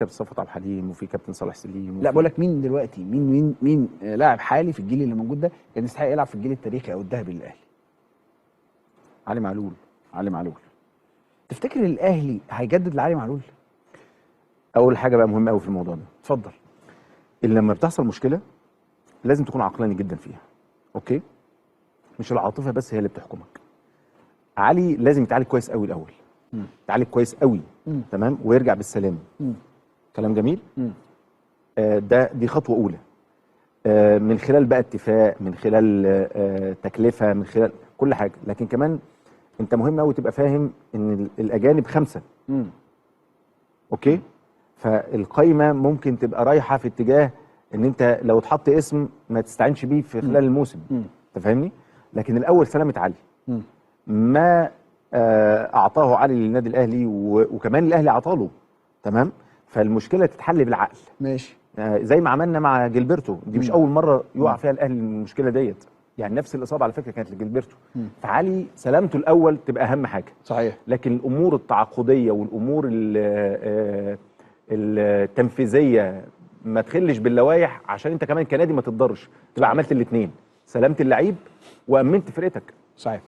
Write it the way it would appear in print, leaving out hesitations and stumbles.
كابتن صفوت عبد الحليم وفي كابتن صالح سليم. لا بقول لك مين دلوقتي، مين لاعب حالي في الجيل اللي موجود ده كان يستحق يلعب في الجيل التاريخي او الذهبي للاهلي؟ علي معلول. علي معلول. تفتكر الاهلي هيجدد لعلي معلول؟ اول حاجه بقى مهمه قوي في الموضوع ده، اتفضل. اللي لما بتحصل مشكله لازم تكون عقلاني جدا فيها. اوكي، مش العاطفه بس هي اللي بتحكمك. علي لازم يتعالج كويس قوي الاول، يتعالج كويس قوي، تمام، ويرجع بالسلامه. كلام جميل. دي خطوه اولى، من خلال بقى اتفاق، من خلال تكلفه، من خلال كل حاجه. لكن كمان انت مهم قوي تبقى فاهم ان الاجانب 5. اوكي، فالقايمه ممكن تبقى رايحه في اتجاه ان انت لو اتحط اسم ما تستعينش بيه في خلال الموسم. انت فاهمني؟ لكن الاول سلامه علي. ما اعطاه علي للنادي الاهلي وكمان الاهلي عطاله، تمام. فالمشكله تتحل بالعقل. ماشي. زي ما عملنا مع جilberto، دي مش اول مره يقع فيها الاهلي المشكله ديت. يعني نفس الاصابه على فكره كانت لجilberto. فعلي سلامته الاول تبقى اهم حاجه. صحيح. لكن الامور التعاقديه والامور التنفيذيه ما تخلش باللوائح، عشان انت كمان كنادي ما تتضرش، تبقى عملت الاثنين، سلامه اللعيب وامنت فرقتك. صحيح.